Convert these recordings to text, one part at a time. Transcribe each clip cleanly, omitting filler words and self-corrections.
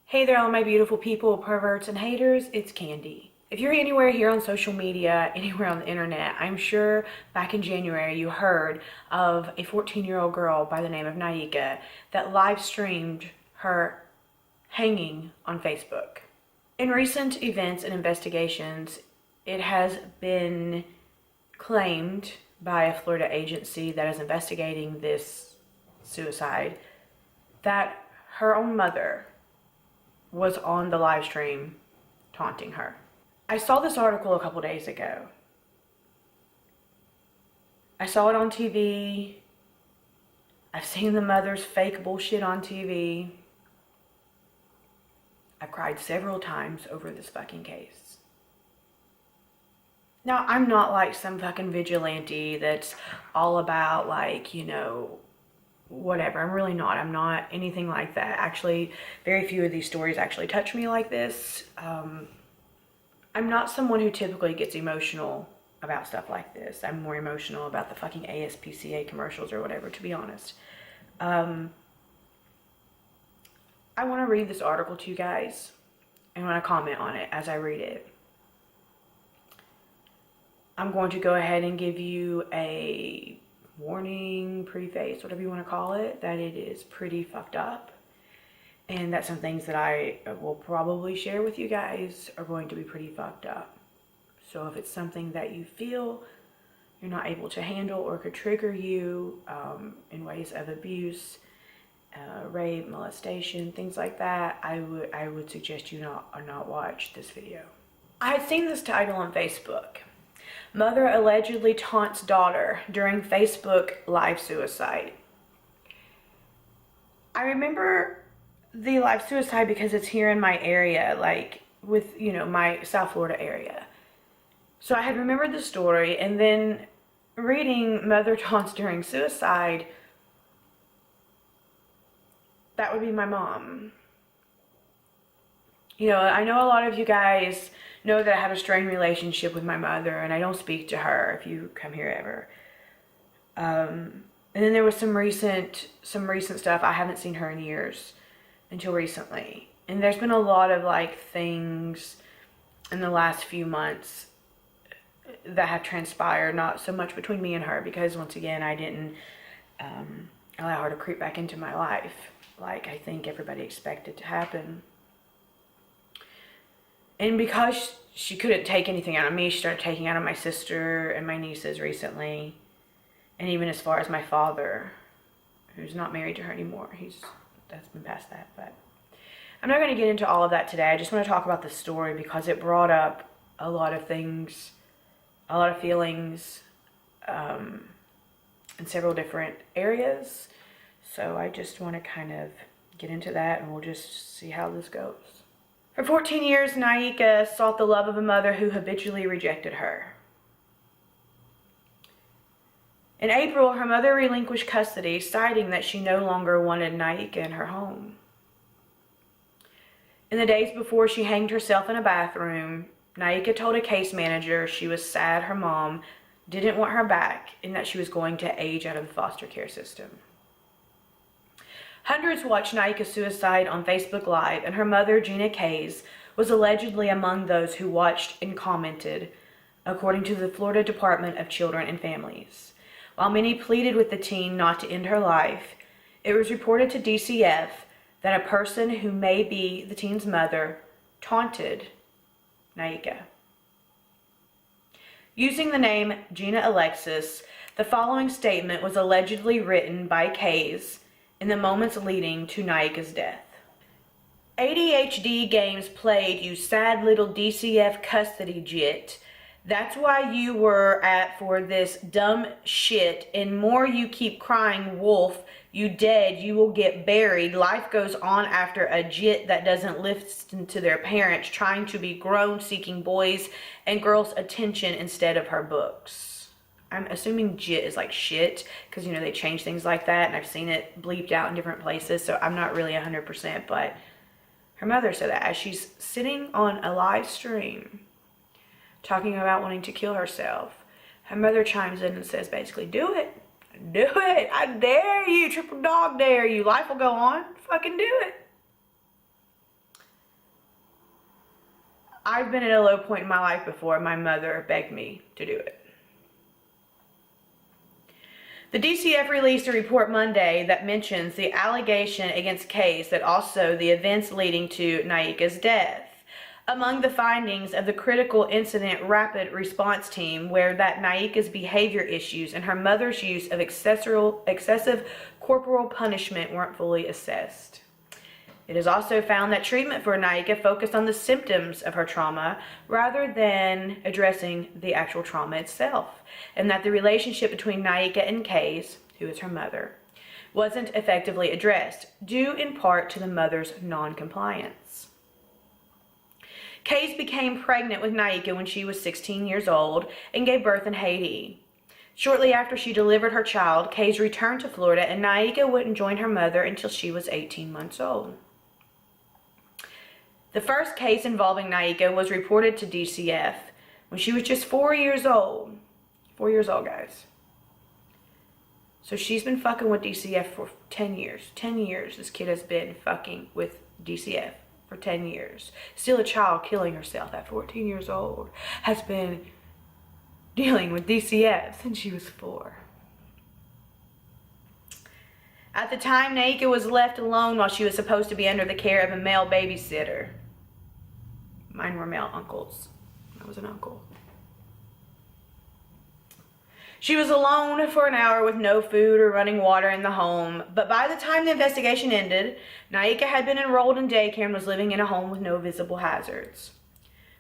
Hey there, all my beautiful people, perverts, and haters. It's Kandi. If you're anywhere here on social media, anywhere on the internet, I'm sure back in January you heard of a 14-year-old girl by the name of Naika that live streamed her hanging on Facebook. In recent events and investigations, it has been claimed by a Florida agency that is investigating this suicide that her own mother was on the live stream taunting her. I saw this article a couple days ago. I saw it on TV. I've seen the mother's fake bullshit on TV. I've cried several times over this fucking case. Now, I'm not like some fucking vigilante that's all about like, whatever. I'm really not. I'm not anything like that. Actually, very few of these stories actually touch me like this. I'm not someone who typically gets emotional about stuff like this. I'm more emotional about the fucking ASPCA commercials or whatever, to be honest. I want to read this article to you guys and want to comment on it as I read it. I'm going to go ahead and give you a warning, preface, whatever you want to call it, that it is pretty fucked up, and that some things that I will probably share with you guys are going to be pretty fucked up. So if it's something that you feel you're not able to handle or could trigger you in ways of abuse, rape, molestation, things like that, I would suggest you not watch this video. I had seen this title on Facebook. Mother allegedly taunts daughter during Facebook live suicide. I remember the live suicide because it's here in my area, like with, my South Florida area. So I had remembered the story, and then reading mother taunts during suicide, that would be my mom. I know a lot of you guys know that I have a strained relationship with my mother, and I don't speak to her if you come here ever. And then there was some recent stuff. I haven't seen her in years until recently. And there's been a lot of things in the last few months that have transpired, not so much between me and her, because once again, I didn't allow her to creep back into my life like I think everybody expected to happen. And because she couldn't take anything out of me, she started taking out of my sister and my nieces recently. And even as far as my father, who's not married to her anymore. That's been past that. But I'm not going to get into all of that today. I just want to talk about the story because it brought up a lot of things, a lot of feelings in several different areas. So I just want to kind of get into that, and we'll just see how this goes. For 14 years, Naika sought the love of a mother who habitually rejected her. In April, her mother relinquished custody, citing that she no longer wanted Naika in her home. In the days before she hanged herself in a bathroom, Naika told a case manager she was sad her mom didn't want her back and that she was going to age out of the foster care system. Hundreds watched Naika's suicide on Facebook Live, and her mother, Gina Alexis, was allegedly among those who watched and commented, according to the Florida Department of Children and Families. While many pleaded with the teen not to end her life, it was reported to DCF that a person who may be the teen's mother taunted Naika. Using the name Gina Alexis, the following statement was allegedly written by Alexis in the moments leading to Naika's death. ADHD games played, you sad little DCF custody jit. That's why you were at for this dumb shit, and more you keep crying wolf, you dead, you will get buried. Life goes on after a jit that doesn't listen to their parents, trying to be grown, seeking boys and girls' attention instead of her books. I'm assuming jit is like shit, because they change things like that, and I've seen it bleeped out in different places, so I'm not really 100%, but her mother said that as she's sitting on a live stream talking about wanting to kill herself, her mother chimes in and says basically, do it, I dare you, triple dog dare you, life will go on, fucking do it. I've been at a low point in my life before, and my mother begged me to do it. The DCF released a report Monday that mentions the allegation against Case that also the events leading to Naika's death. Among the findings of the critical incident rapid response team were that Naika's behavior issues and her mother's use of excessive corporal punishment weren't fully assessed. It is also found that treatment for Naika focused on the symptoms of her trauma rather than addressing the actual trauma itself, and that the relationship between Naika and Case, who is her mother, wasn't effectively addressed, due in part to the mother's non-compliance. Case became pregnant with Naika when she was 16 years old and gave birth in Haiti. Shortly after she delivered her child, Case returned to Florida, and Naika wouldn't join her mother until she was 18 months old. The first case involving Naika was reported to DCF when she was just 4 years old. 4 years old, guys. So she's been fucking with DCF for 10 years. 10 years this kid has been fucking with DCF for 10 years. Still a child killing herself at 14 years old. Has been dealing with DCF since she was 4. At the time, Naika was left alone while she was supposed to be under the care of a male babysitter. Mine were male uncles. I was an uncle. She was alone for an hour with no food or running water in the home, but by the time the investigation ended, Naika had been enrolled in daycare and was living in a home with no visible hazards.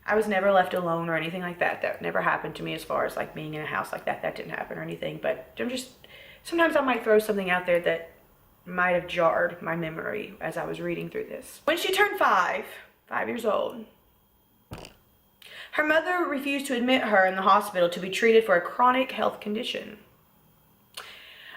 I was never left alone or anything like that. That never happened to me as far as like being in a house like that. That didn't happen or anything, but sometimes I might throw something out there that might have jarred my memory as I was reading through this. When she turned 5 years old, her mother refused to admit her in the hospital to be treated for a chronic health condition.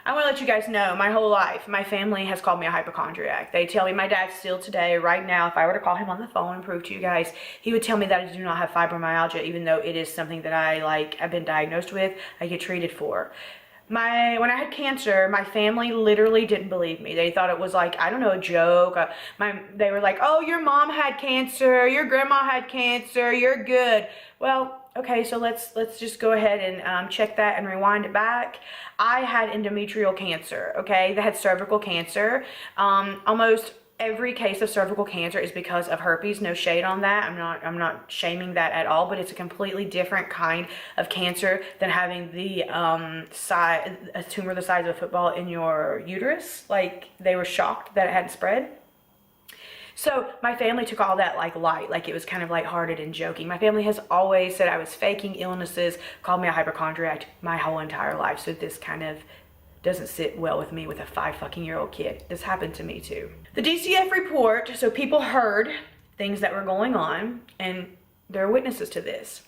I want to let you guys know, my whole life, my family has called me a hypochondriac. They tell me, my dad still today, right now, if I were to call him on the phone and prove to you guys, he would tell me that I do not have fibromyalgia, even though it is something that I've been diagnosed with, I get treated for. When I had cancer, my family literally didn't believe me. They thought it was like, I don't know, a joke. They were like, oh, your mom had cancer, your grandma had cancer, you're good. Well, okay, so let's just go ahead and check that and rewind it back. I had endometrial cancer, okay? That had cervical cancer. Almost every case of cervical cancer is because of herpes. No shade on that. I'm not shaming that at all, but it's a completely different kind of cancer than having the a tumor the size of a football in your uterus. Like, they were shocked that it hadn't spread. So my family took all that like light, like it was kind of lighthearted and joking. My family has always said I was faking illnesses, called me a hypochondriac my whole entire life. So this kind of doesn't sit well with me with a 5-fucking-year-old kid. This happened to me too. The DCF report, so people heard things that were going on, and there are witnesses to this,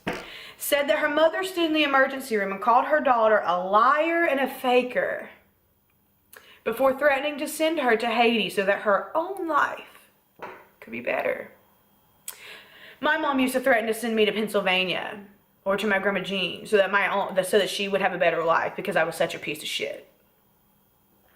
said that her mother stood in the emergency room and called her daughter a liar and a faker before threatening to send her to Haiti so that her own life could be better. My mom used to threaten to send me to Pennsylvania or to my grandma Jean so that she would have a better life because I was such a piece of shit.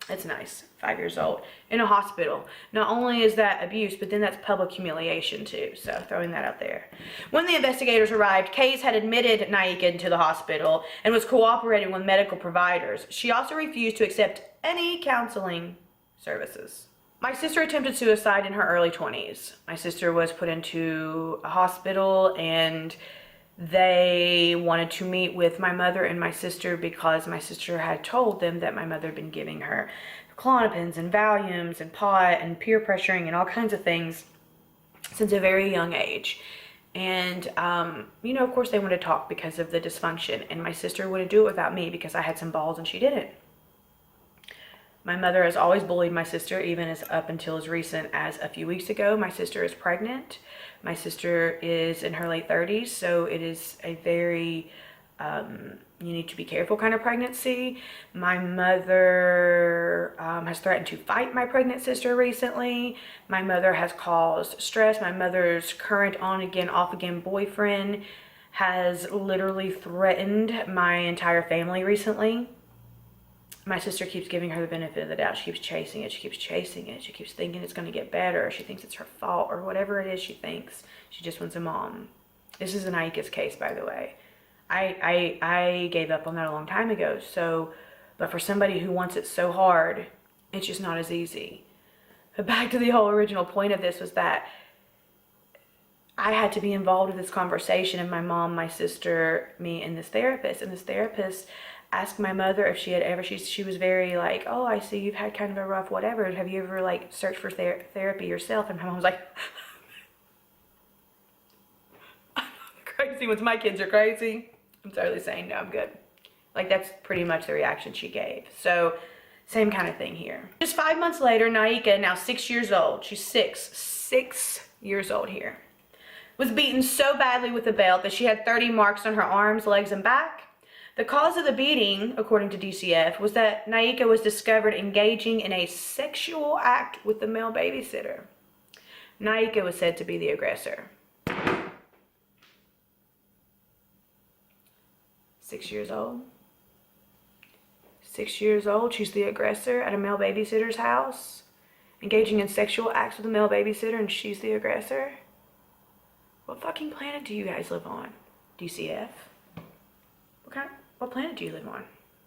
It's nice. 5 years old in a hospital. Not only is that abuse, but then that's public humiliation too. So throwing that out there. When the investigators arrived, Case had admitted Naika into the hospital and was cooperating with medical providers. She also refused to accept any counseling services. My sister attempted suicide in her early 20s. My sister was put into a hospital, and they wanted to meet with my mother and my sister because my sister had told them that my mother had been giving her Klonopins and Valiums and pot and peer pressuring and all kinds of things since a very young age. And, of course they wanted to talk because of the dysfunction, and my sister wouldn't do it without me because I had some balls and she didn't. My mother has always bullied my sister, even up until as recent as a few weeks ago. My sister is pregnant. My sister is in her late 30s, so it is a very, you need to be careful kind of pregnancy. My mother has threatened to fight my pregnant sister recently. My mother has caused stress. My mother's current on-again, off-again boyfriend has literally threatened my entire family recently. My sister keeps giving her the benefit of the doubt. She keeps chasing it. She keeps chasing it. She keeps thinking it's going to get better. She thinks it's her fault or whatever it is she thinks. She just wants a mom. This is Naika's case, by the way. I gave up on that a long time ago. So, but for somebody who wants it so hard, it's just not as easy. But back to the whole original point of this was that I had to be involved with this conversation of my mom, my sister, me, and this therapist. And this therapist asked my mother if she had ever, she was very like, oh, I see you've had kind of a rough whatever. Have you ever like searched for therapy yourself? And my mom was like, I'm crazy once my kids are crazy. I'm totally saying, no, I'm good. Like, that's pretty much the reaction she gave. So, same kind of thing here. Just 5 months later, Naika, now 6 years old, she's 6 years old here, was beaten so badly with a belt that she had 30 marks on her arms, legs, and back. The cause of the beating, according to DCF, was that Naika was discovered engaging in a sexual act with the male babysitter. Naika was said to be the aggressor. 6 years old. 6 years old, she's the aggressor at a male babysitter's house, engaging in sexual acts with a male babysitter, and she's the aggressor? What fucking planet do you guys live on, DCF? What planet do you live on?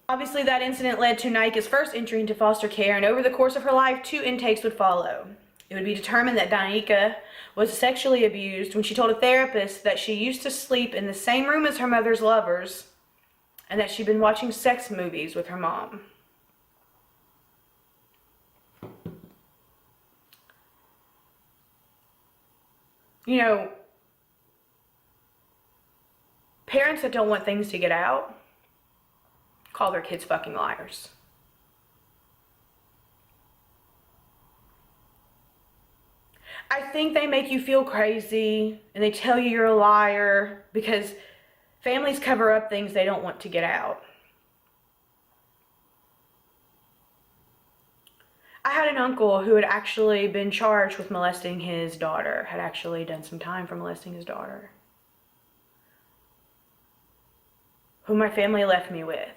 Obviously, that incident led to Naika's first entry into foster care, and over the course of her life, 2 intakes would follow. It would be determined that Naika was sexually abused when she told a therapist that she used to sleep in the same room as her mother's lovers, and that she'd been watching sex movies with her mom. You know, parents that don't want things to get out call their kids fucking liars. I think they make you feel crazy and they tell you you're a liar because families cover up things they don't want to get out. I had an uncle who had actually been charged with molesting his daughter, had actually done some time for molesting his daughter, who my family left me with,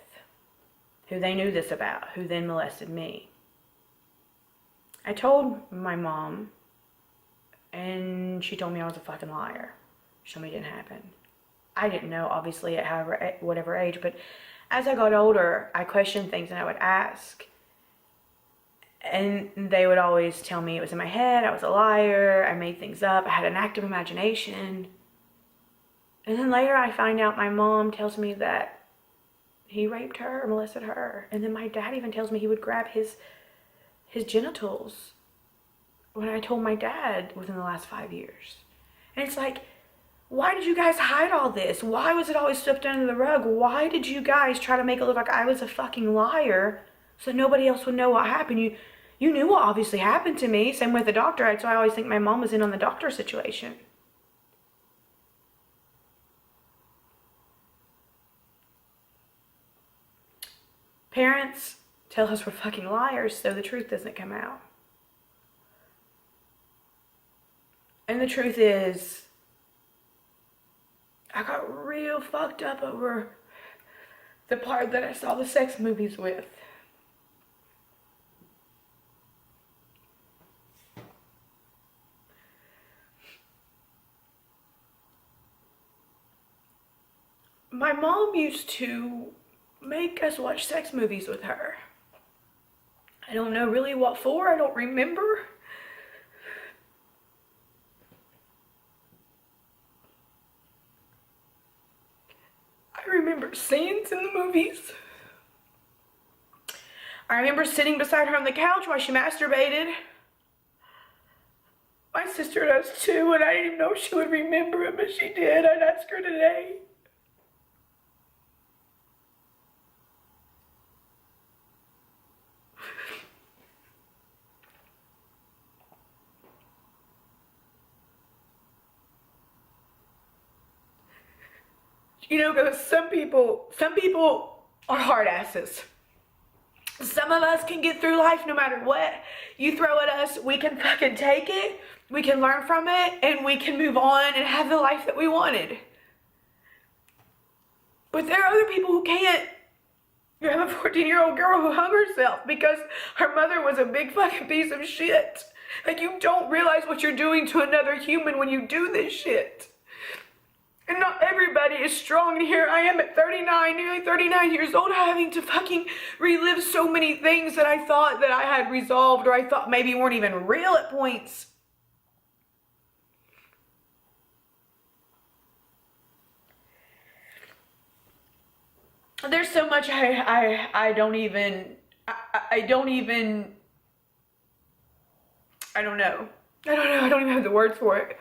who they knew this about, who then molested me. I told my mom, and she told me I was a fucking liar. She told me it didn't happen. I didn't know, obviously, at whatever age, but as I got older, I questioned things and I would ask. And they would always tell me it was in my head, I was a liar, I made things up, I had an active imagination. And then later I find out my mom tells me that he raped her or molested her. And then my dad even tells me he would grab his genitals when I told my dad within the last 5 years. And it's like, why did you guys hide all this? Why was it always swept under the rug? Why did you guys try to make it look like I was a fucking liar so nobody else would know what happened? You knew what obviously happened to me. Same with the doctor. So I always think my mom was in on the doctor situation. Parents tell us we're fucking liars so the truth doesn't come out. And the truth is, I got real fucked up over the part that I saw the sex movies with. My mom used to make us watch sex movies with her. I don't know really what for, I don't remember. I remember scenes in the movies. I remember sitting beside her on the couch while she masturbated. My sister does too, and I didn't even know she would remember it, but she did. I'd ask her today. You know, because some people are hard asses. Some of us can get through life no matter what you throw at us. We can fucking take it, we can learn from it, and we can move on and have the life that we wanted. But there are other people who can't. You have a 14-year-old girl who hung herself because her mother was a big fucking piece of shit. Like, you don't realize what you're doing to another human when you do this shit. And not everybody is strong. And here I am at 39, nearly 39 years old, having to fucking relive so many things that I thought that I had resolved, or I thought maybe weren't even real at points. There's so much I don't even, I don't even, I don't know. I don't even have the words for it.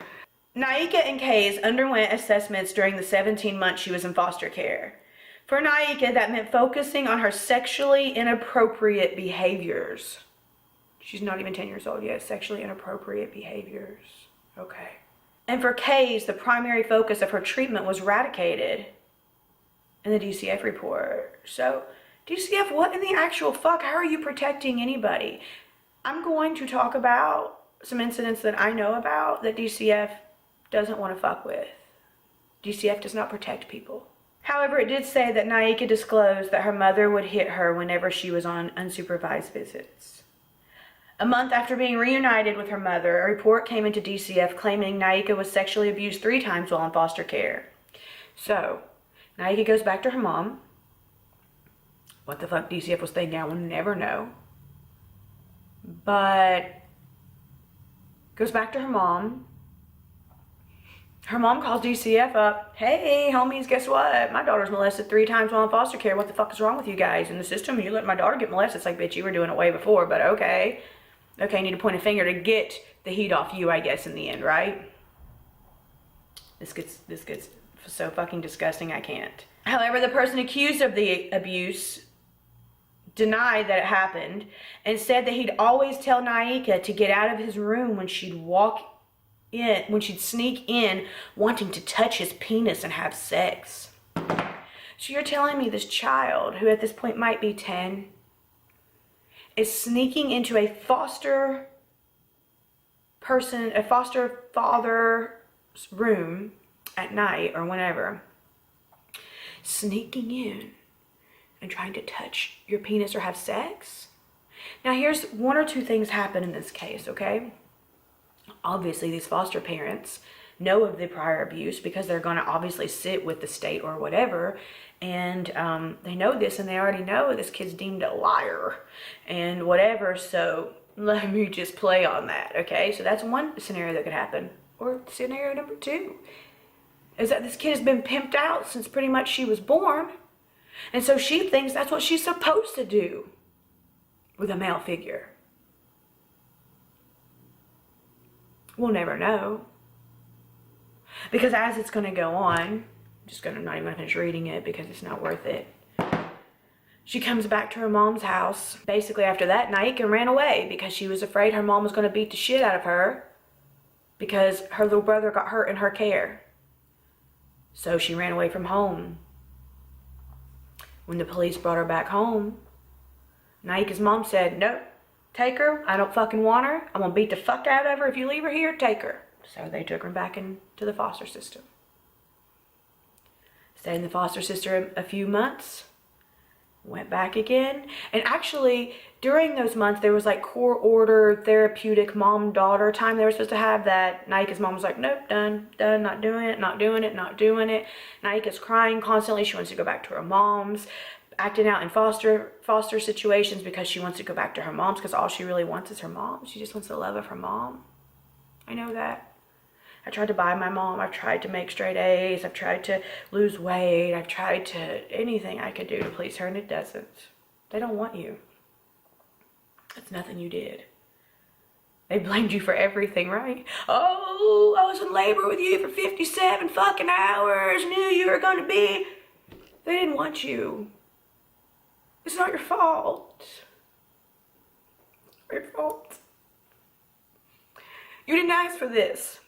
Naika and Kays underwent assessments during the 17 months she was in foster care. For Naika, that meant focusing on her sexually inappropriate behaviors. She's not even 10 years old yet. Sexually inappropriate behaviors. Okay. And for Kays, the primary focus of her treatment was eradicated in the DCF report. So, DCF, what in the actual fuck? How are you protecting anybody? I'm going to talk about some incidents that I know about that DCF doesn't want to fuck with. DCF does not protect people. However, it did say that Naika disclosed that her mother would hit her whenever she was on unsupervised visits. A month after being reunited with her mother, a report came into DCF claiming Naika was sexually abused 3 times while in foster care. So, Naika goes back to her mom. What the fuck DCF was thinking, I will never know. But goes back to her mom. Her mom calls DCF up. Hey, homies, guess what? My daughter's molested 3 times while in foster care. What the fuck is wrong with you guys in the system? You let my daughter get molested. It's like, bitch, you were doing it way before, but okay. Okay, need to point a finger to get the heat off you, I guess, in the end, right? This gets so fucking disgusting, I can't. However, the person accused of the abuse denied that it happened and said that he'd always tell Naika to get out of his room when she'd sneak in wanting to touch his penis and have sex. So you're telling me this child, who at this point might be 10, is sneaking into a foster father's room at night or whenever, sneaking in and trying to touch your penis or have sex? Now here's 1 or 2 things happen in this case, okay? Obviously these foster parents know of the prior abuse because they're going to obviously sit with the state or whatever, and they know this, and they already know this kid's deemed a liar and whatever. So let me just play on that, okay? So that's one scenario that could happen. Or scenario number 2 is that this kid has been pimped out since pretty much she was born, and so she thinks that's what she's supposed to do with a male figure. We'll never know, because as it's going to go on, I'm not even going to finish reading it because it's not worth it. She comes back to her mom's house. Basically after that, Naika ran away because she was afraid her mom was going to beat the shit out of her because her little brother got hurt in her care. So she ran away from home. When the police brought her back home, Naika's mom said, nope, take her. I don't fucking want her. I'm gonna beat the fuck out of her. If you leave her here, take her. So they took her back into the foster system. Stayed in the foster system a few months. Went back again. And actually, during those months, there was like court order, therapeutic mom-daughter time they were supposed to have that Naika's mom was like, nope, done, not doing it. Naika's crying constantly. She wants to go back to her mom's. Acting out in foster situations because she wants to go back to her mom's because all she really wants is her mom. She just wants the love of her mom. I know that. I tried to buy my mom. I've tried to make straight A's. I've tried to lose weight. I've tried to anything I could do to please her, and it doesn't. They don't want you. It's nothing you did. They blamed you for everything, right? Oh, I was in labor with you for 57 fucking hours. Knew you were going to be. They didn't want you. It's not your fault. It's not your fault. You didn't ask for this.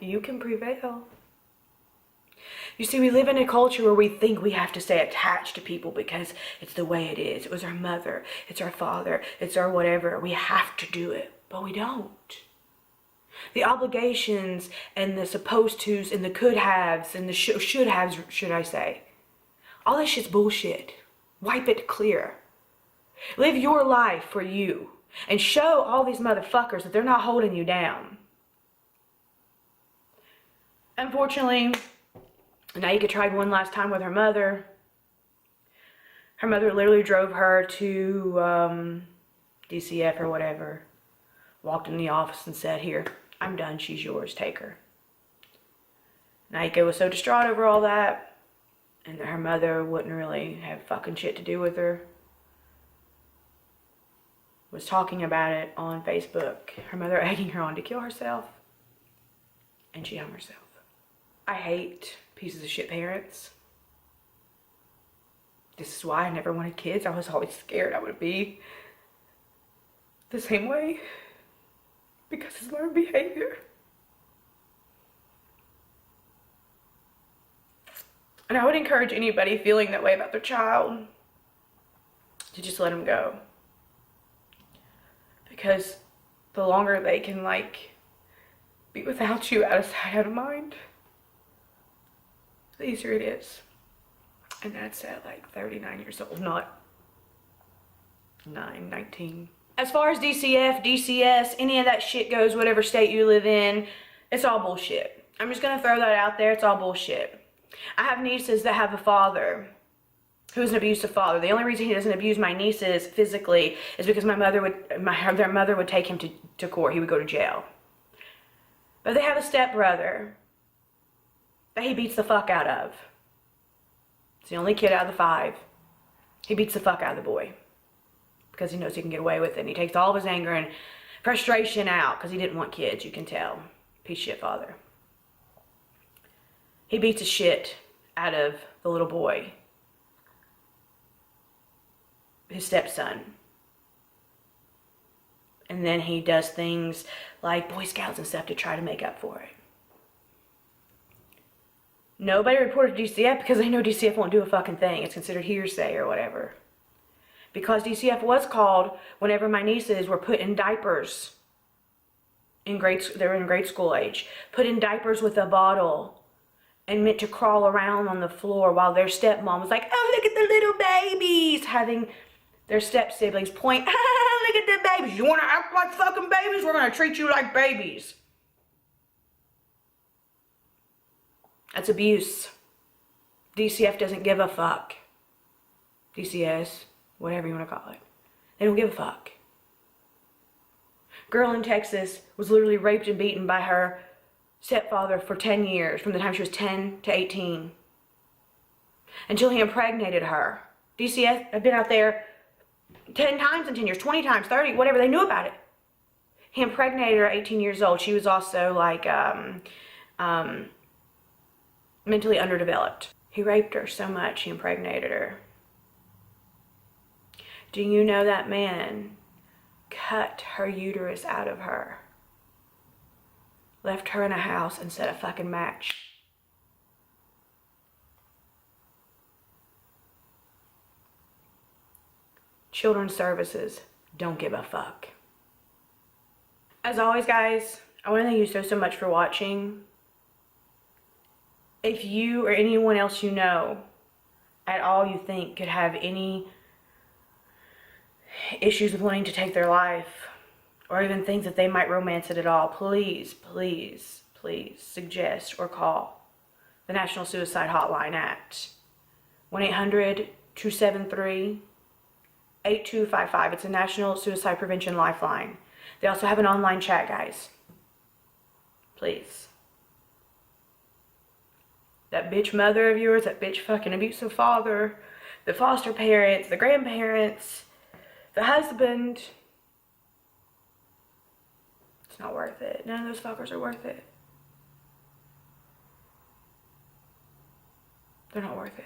You can prevail. You see, we live in a culture where we think we have to stay attached to people because it's the way it is. It was our mother, it's our father, it's our whatever. We have to do it, but we don't. The obligations and the supposed tos and the could haves and the should haves, should I say. All that shit's bullshit. Wipe it clear. Live your life for you and show all these motherfuckers that they're not holding you down. Unfortunately, Naika tried one last time with her mother. Her mother literally drove her to DCF or whatever. Walked in the office and said, "Here, I'm done. She's yours. Take her." Naika was so distraught over all that, and that her mother wouldn't really have fucking shit to do with her. Was talking about it on Facebook. Her mother egging her on to kill herself, and she hung herself. I hate pieces of shit parents. This is why I never wanted kids. I was always scared I would be the same way because it's learned behavior. And I would encourage anybody feeling that way about their child to just let them go. Because the longer they can, like, be without you, out of sight, out of mind, the easier it is. And that's at like 39 years old, not 19. As far as DCF, DCS, any of that shit goes, whatever state you live in, it's all bullshit. I'm just gonna throw that out there, it's all bullshit. I have nieces that have a father who's an abusive father. The only reason he doesn't abuse my nieces physically is because their mother would take him to court. He would go to jail. But they have a stepbrother that he beats the fuck out of. It's the only kid out of the 5. He beats the fuck out of the boy because he knows he can get away with it. And he takes all of his anger and frustration out because he didn't want kids, you can tell. Piece of shit father. He beats the shit out of the little boy, his stepson. And then he does things like Boy Scouts and stuff to try to make up for it. Nobody reported DCF because they know DCF won't do a fucking thing. It's considered hearsay or whatever. Because DCF was called whenever my nieces were put in diapers. They were in grade school age. Put in diapers with a bottle and meant to crawl around on the floor while their stepmom was like, "Oh, look at the little babies," having their step siblings point, "Ah, look at the babies. You want to act like fucking babies? We're going to treat you like babies." That's abuse. DCF doesn't give a fuck. DCS, whatever you want to call it. They don't give a fuck. Girl in Texas was literally raped and beaten by her stepfather for 10 years, from the time she was 10 to 18. Until he impregnated her. DCS had been out there 10 times in 10 years, 20 times, 30, whatever. They knew about it. He impregnated her at 18 years old. She was also like mentally underdeveloped. He raped her so much, he impregnated her. Do you know that man cut her uterus out of her? Left her in a house and set a fucking match. Children's Services don't give a fuck. As always, guys, I want to thank you so much for watching. If you or anyone else you know at all you think could have any issues with wanting to take their life, or even think that they might romance it at all, please, please, please suggest or call the National Suicide Hotline at 1-800-273-8255. It's a National Suicide Prevention Lifeline. They also have an online chat, guys. Please. That bitch mother of yours, that bitch fucking abusive father, the foster parents, the grandparents, the husband. It's not worth it. None of those fuckers are worth it. They're not worth it.